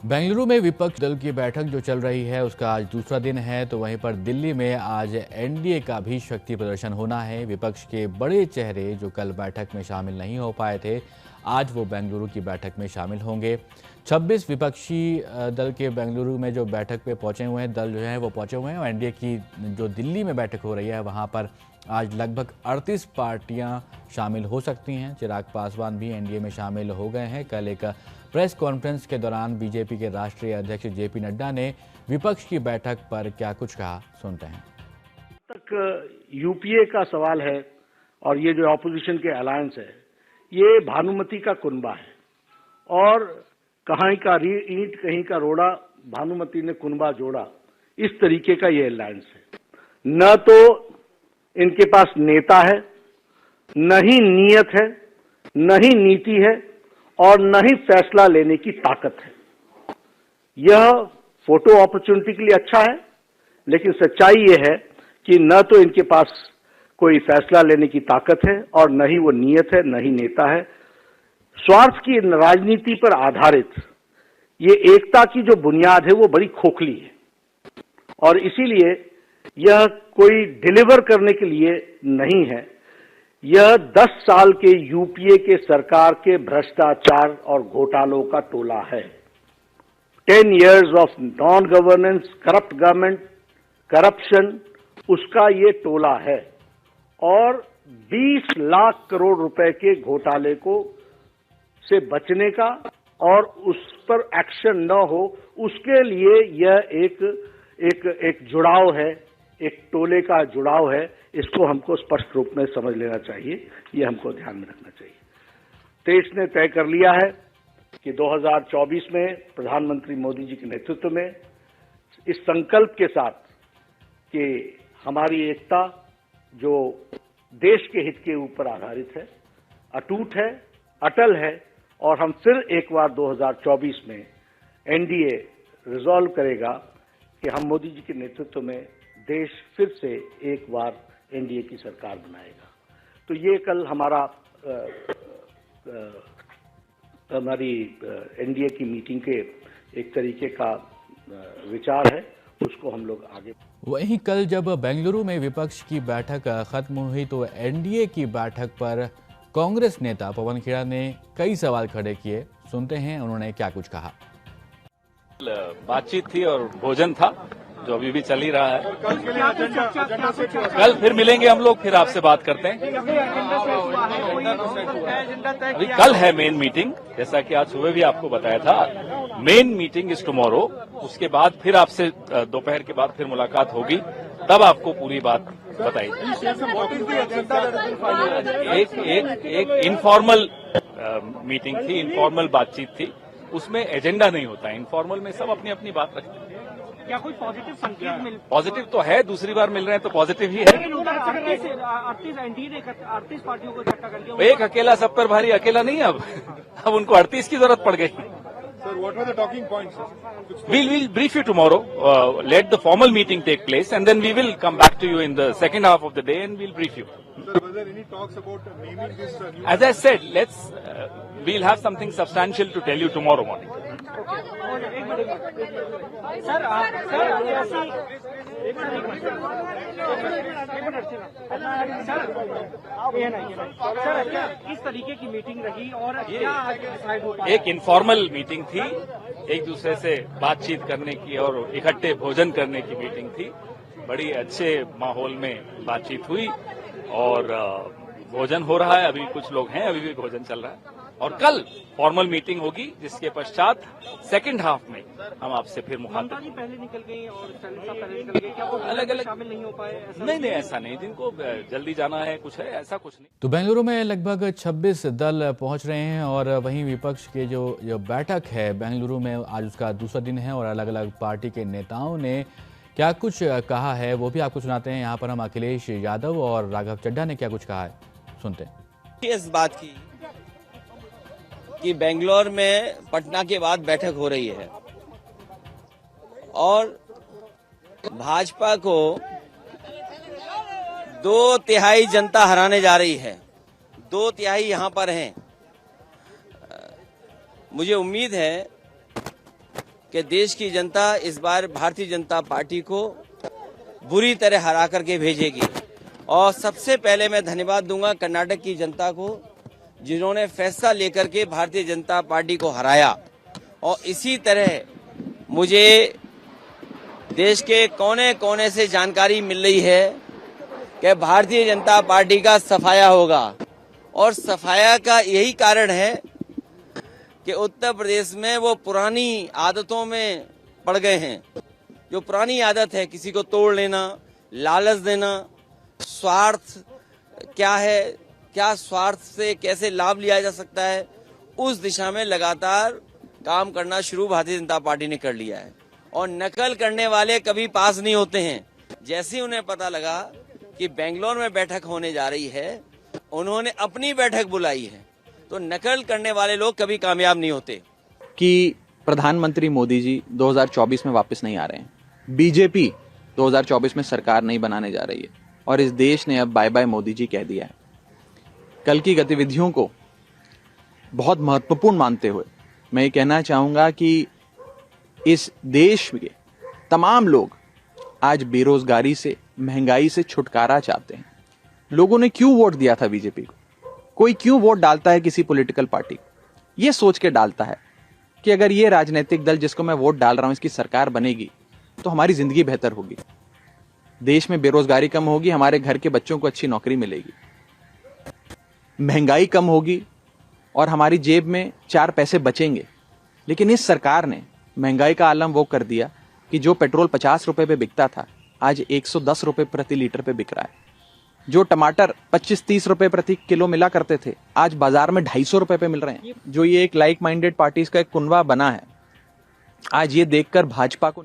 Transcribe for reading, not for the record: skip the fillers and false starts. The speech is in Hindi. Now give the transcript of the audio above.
बेंगलुरु में विपक्ष दल की बैठक जो चल रही है उसका आज दूसरा दिन है, तो वहीं पर दिल्ली में आज एनडीए का भी शक्ति प्रदर्शन होना है। विपक्ष के बड़े चेहरे जो कल बैठक में शामिल नहीं हो पाए थे, आज वो बेंगलुरु की बैठक में शामिल होंगे। 26 विपक्षी दल के बेंगलुरु में जो बैठक पे पहुंचे हुए हैं, दल जो है वो पहुंचे हुए हैं और एनडीए की जो दिल्ली में बैठक हो रही है वहां पर आज लगभग 38 पार्टियां शामिल हो सकती हैं। चिराग पासवान भी एनडीए में शामिल हो गए हैं। कल एक प्रेस कॉन्फ्रेंस के दौरान बीजेपी के राष्ट्रीय अध्यक्ष जेपी नड्डा ने विपक्ष की बैठक पर क्या कुछ कहा, सुनते हैं। तक यूपीए का सवाल है और ये जो ऑपोजिशन के अलायंस है, ये भानुमति का कुनबा है और कहीं का ईंट कहीं का रोड़ा, भानुमति ने कुनबा जोड़ा, इस तरीके का ये अलायंस है। न तो इनके पास नेता है, न ही नीयत है, न ही नीति है और न ही फैसला लेने की ताकत है। यह फोटो अपॉर्चुनिटी के लिए अच्छा है, लेकिन सच्चाई यह है कि न तो इनके पास कोई फैसला लेने की ताकत है और न ही वो नीयत है, न ही नेता है। स्वार्थ की राजनीति पर आधारित ये एकता की जो बुनियाद है वो बड़ी खोखली है और इसीलिए यह कोई डिलीवर करने के लिए नहीं है। यह 10 साल के यूपीए के सरकार के भ्रष्टाचार और घोटालों का टोला है। 10 years of non governance, corrupt government, corruption, उसका ये टोला है और 20 लाख करोड़ रुपए के घोटाले को से बचने का और उस पर एक्शन न हो, उसके लिए यह एक जुड़ाव है, एक टोले का जुड़ाव है। इसको हमको स्पष्ट रूप में समझ लेना चाहिए, ये हमको ध्यान में रखना चाहिए। देश ने तय कर लिया है कि 2024 में प्रधानमंत्री मोदी जी के नेतृत्व में इस संकल्प के साथ कि हमारी एकता जो देश के हित के ऊपर आधारित है, अटूट है, अटल है और हम फिर एक बार 2024 में एनडीए रिजॉल्व करेगा कि हम मोदी जी के नेतृत्व में देश फिर से एक बार एनडीए की सरकार बनाएगा। तो ये कल हमारी एनडीए की मीटिंग के एक तरीके का विचार है, उसको हम लोग आगे। वहीं कल जब बेंगलुरु में विपक्ष की बैठक खत्म हुई तो एनडीए की बैठक पर कांग्रेस नेता पवन खेड़ा ने कई सवाल खड़े किए, सुनते हैं उन्होंने क्या कुछ कहा। बातचीत थी और भोजन था जो अभी भी चल ही रहा है। कल फिर मिलेंगे हम लोग, फिर आपसे बात करते हैं। अभी कल है मेन मीटिंग, जैसा कि आज सुबह भी आपको बताया था। मेन मीटिंग इज टुमारो, उसके बाद फिर आपसे दोपहर के बाद फिर मुलाकात होगी, तब आपको पूरी बात बताई। एक इनफॉर्मल मीटिंग थी, इनफॉर्मल बातचीत थी, उसमें एजेंडा नहीं होता है। इनफॉर्मल में सब अपनी अपनी बात रखते हैं। क्या कोई पॉजिटिव संकेत मिल? पॉजिटिव तो है, दूसरी बार मिल रहे हैं तो पॉजिटिव ही है। 38 पार्टियों को इकट्ठा कर दिया, एक अकेला सब पर भारी अकेला नहीं, अब उनको 38 की जरूरत पड़ गई। Sir, what were the talking points? We'll brief you tomorrow. Let the formal meeting take place, and then we will come back to you in the second half of the day, and we'll brief you. Sir, was there any talks about naming this new? As I said, we'll have something substantial to tell you tomorrow morning. इस तरीके की मीटिंग रही और क्या डिसाइड हो पाया? एक इनफॉर्मल मीटिंग थी, एक दूसरे से बातचीत करने की और इकट्ठे भोजन करने की मीटिंग थी। बड़ी अच्छे माहौल में बातचीत हुई और भोजन हो रहा है। अभी कुछ लोग हैं, अभी भी भोजन चल रहा है और कल फॉर्मल मीटिंग होगी, जिसके पश्चात सेकंड हाफ में हम आपसे फिर मुखातिब। पहले निकल गई और पहले निकल गई, क्या वो अलग अलग शामिल नहीं हो पाए? नहीं, ऐसा नहीं। जिनको जल्दी जाना है, कुछ है, ऐसा कुछ नहीं। तो बेंगलुरु में लगभग 26 दल पहुंच रहे हैं और वहीं विपक्ष के जो बैठक है बेंगलुरु में, आज उसका दूसरा दिन है और अलग अलग पार्टी के नेताओं ने क्या कुछ कहा है वो भी आपको सुनाते हैं। यहाँ पर हम अखिलेश यादव और राघव चड्ढा ने क्या कुछ कहा है, सुनते हैं। इस बात की कि बेंगलोर में पटना के बाद बैठक हो रही है और भाजपा को 2/3 जनता हराने जा रही है। 2/3 यहाँ पर हैं। मुझे उम्मीद है कि देश की जनता इस बार भारतीय जनता पार्टी को बुरी तरह हरा करके भेजेगी। और सबसे पहले मैं धन्यवाद दूंगा कर्नाटक की जनता को, जिन्होंने फैसला लेकर के भारतीय जनता पार्टी को हराया। और इसी तरह मुझे देश के कोने कोने से जानकारी मिल रही है कि भारतीय जनता पार्टी का सफाया होगा। और सफाया का यही कारण है कि उत्तर प्रदेश में वो पुरानी आदतों में पड़ गए हैं। जो पुरानी आदत है, किसी को तोड़ लेना, लालच देना, स्वार्थ क्या है, क्या स्वार्थ से कैसे लाभ लिया जा सकता है, उस दिशा में लगातार काम करना शुरू भारतीय जनता पार्टी ने कर लिया है। और नकल करने वाले कभी पास नहीं होते हैं। जैसे ही उन्हें पता लगा कि बेंगलोर में बैठक होने जा रही है, उन्होंने अपनी बैठक बुलाई है। तो नकल करने वाले लोग कभी कामयाब नहीं होते। कि प्रधानमंत्री मोदी जी 2024 में वापस नहीं आ रहे हैं, बीजेपी 2024 में सरकार नहीं बनाने जा रही है, और इस देश ने अब बाय बाय मोदी जी कह दिया है। कल की गतिविधियों को बहुत महत्वपूर्ण मानते हुए मैं ये कहना चाहूंगा कि इस देश के तमाम लोग आज बेरोजगारी से, महंगाई से छुटकारा चाहते हैं। लोगों ने क्यों वोट दिया था बीजेपी को? कोई क्यों वोट डालता है किसी पॉलिटिकल पार्टी को? ये सोच के डालता है कि अगर ये राजनीतिक दल जिसको मैं वोट डाल रहा हूं इसकी सरकार बनेगी तो हमारी जिंदगी बेहतर होगी, देश में बेरोजगारी कम होगी, हमारे घर के बच्चों को अच्छी नौकरी मिलेगी, महंगाई कम होगी और हमारी जेब में 4 पैसे बचेंगे। लेकिन इस सरकार ने महंगाई का आलम वो कर दिया कि जो पेट्रोल 50 रुपए पे बिकता था आज 110 रुपए प्रति लीटर पे बिक रहा है। जो टमाटर 25-30 रुपए प्रति किलो मिला करते थे आज बाजार में 250 रुपए पे मिल रहे हैं। जो ये एक लाइक माइंडेड पार्टीज का एक कुनवा बना है, आज ये देखकर भाजपा को